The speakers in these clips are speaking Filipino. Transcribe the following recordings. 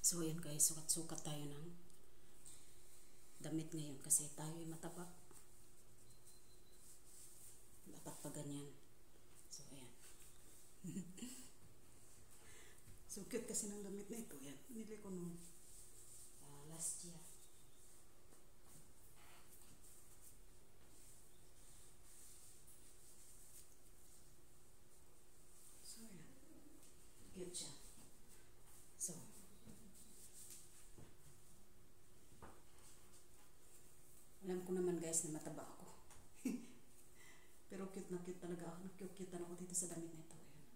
So ayan guys, sukat-sukat tayo ng damit ngayon kasi tayo ay mataba. Dapat pa ganyan. So ayan. So cute kasi ng damit na ito. Yan. Nili ko nung last year. So ayan. Cute siya. So alam ko naman guys na mataba ako. Pero cute na cute talaga ako. Cute na ako dito sa damit na ito. Ayan.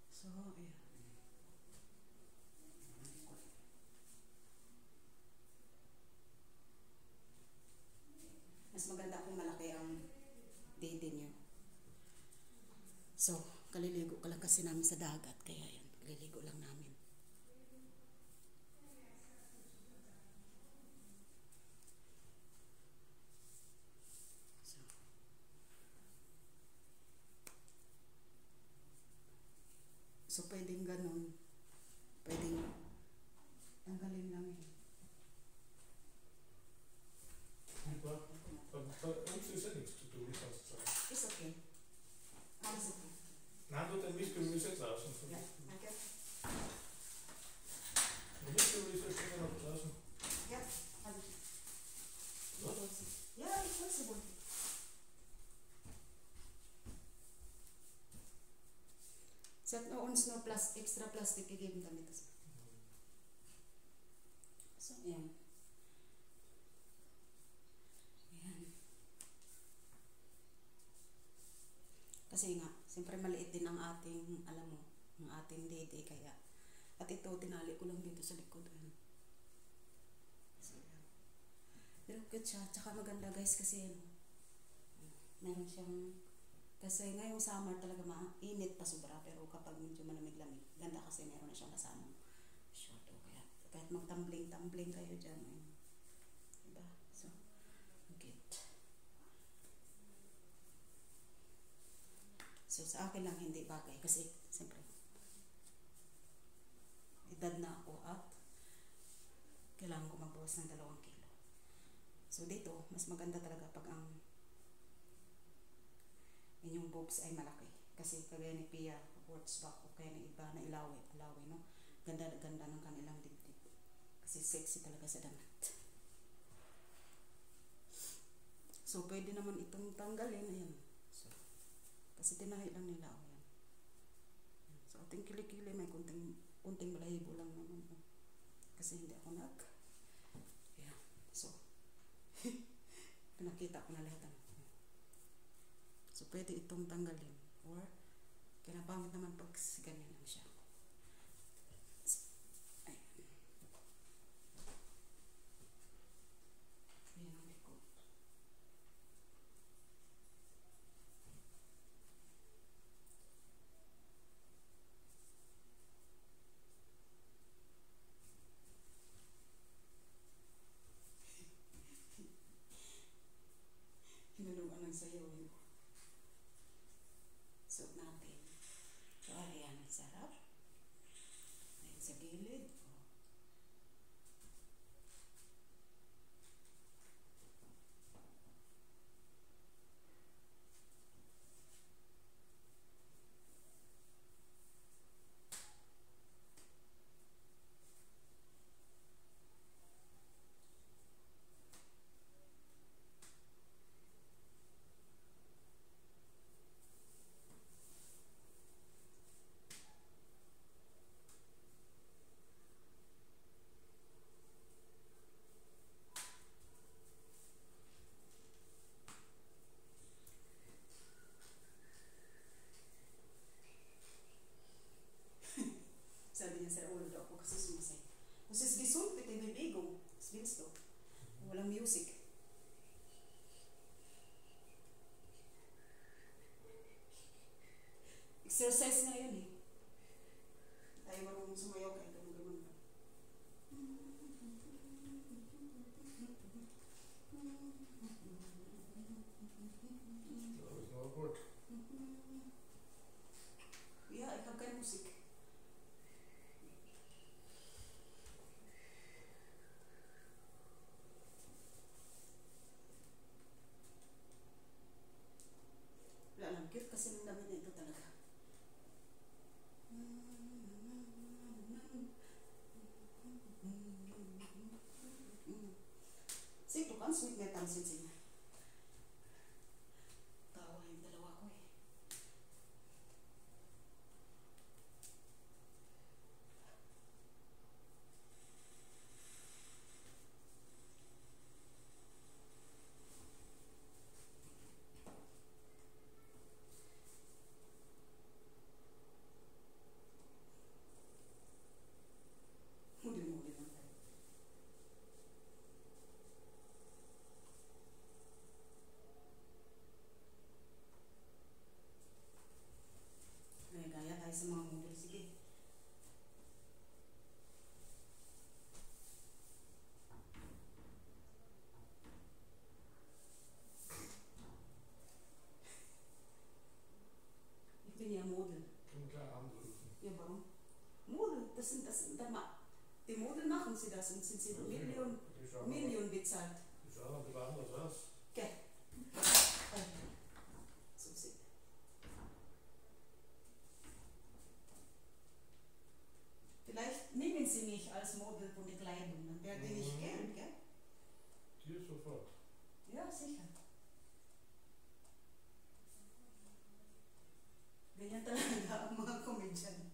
So ayan. Mas maganda kung malaki ang dede nyo. So, kaliligo ka lang kasi namin sa dagat. Kaya yan, kaliligo lang namin. So, pwedeng ganun. Pwedeng tanggalin lang yun. It's okay. Alles okay. Nein, du, dann willst du Gemüse draußen. Ja, danke. Dann willst du Gemüse steht noch draußen. Ja, also. Was? Ja, ich weiß es wohl. Sie hat uns nur extra Plastik gegeben, damit das. So, ayan. Ayan. Kasi nga, siyempre maliit din ang ating, alam mo, ang ating dede, kaya. At ito, tinali ko lang dito sa likod. Ayan. So, ayan. Pero cute siya. Tsaka maganda guys kasi, ano, meron siyang, kasi ngayong summer talaga mainit pa sobra, pero kapag medyo malamig-lamig, ganda kasi meron na siyang kasamang short. O kaya, kahit mag-tumbling kayo dyan. Ayun. Diba? So, cute. So, sa akin lang hindi bagay kasi, siyempre, edad na ako at kailangan ko magbawas ng 2 kilo. So, dito, mas maganda talaga pag ang inyong boobs ay malaki. Kasi kagaya ni Pia, words back, o kaya ng iba na ilawi, no? Ganda ng kanilang dibdib. Kasi sexy talaga sa damit. So, pwede naman itong tanggalin. Ayan. So, kasi tinahi lang nila. O, yan. So, ating kilikili, may kunting balahibo lang naman. O. Kasi hindi ako Ayan. So, pinakita ko na lahat. So, pwede itong tanggalin. Or, kinapangit naman pag ganyan lang siya. Ayan. Ayan ang likod. Hinaluan ng sayaw yun. Suot natin. So, ayan, sarap. Ayan sa gilid. Sabi niya, sir, ulo daw ako kasi sumasay. Kasi gisult, ito yung bibigong. Spins to. Walang music. Exercise nga yun eh. Tayo marunong sumayaw kaya gano'n-gano'n ba. Yeah, ipagka music. Ang sweet na tansin siya. Tawa yung dalawa ko eh. Muli-muli lang tayo. Gaya tayo sa mga model. Sige. Ich bin ja Model. Können klar anrufen. Ja, warum? Model, die Model machen sie das und sind sie Millionen bezahlt. Die schauen ein bisschen anders aus. Okay. So sieht. Vielleicht nehmen sie mich als Model von der Kleidung, dann werde ich gern, gell? Dir sofort. Ja, sicher. Ganyan talaga ang mga komedyan.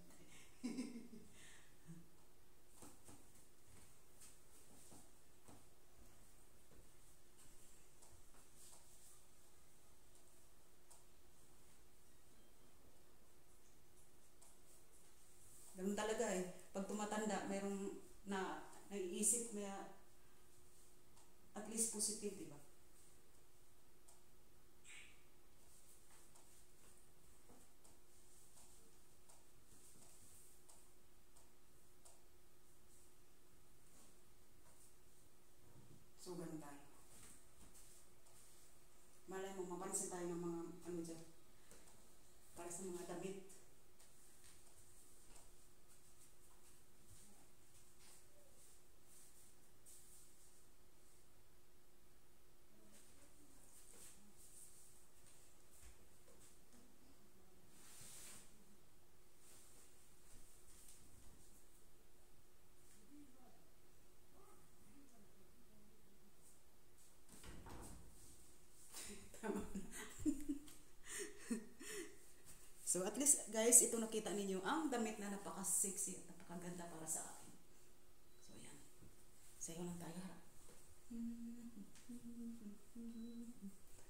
Ganun talaga eh. Pag tumatanda, mayroong naiisip na at least positive, di ba? So, ganun tayo. Malay mo, mapansin tayo ng mga ano dyan. Para sa mga damit. So at least guys, ito nakita ninyo ang damit na napaka-sexy at napakaganda para sa akin. So yan. Sayo lang tayo ha.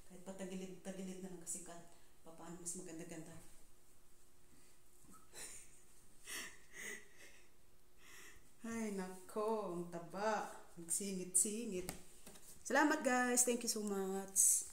Kahit pa tagilid na lang kasi paano mas maganda-ganda. Ay nako, ang taba. Nagsingit-singit. Salamat guys. Thank you so much.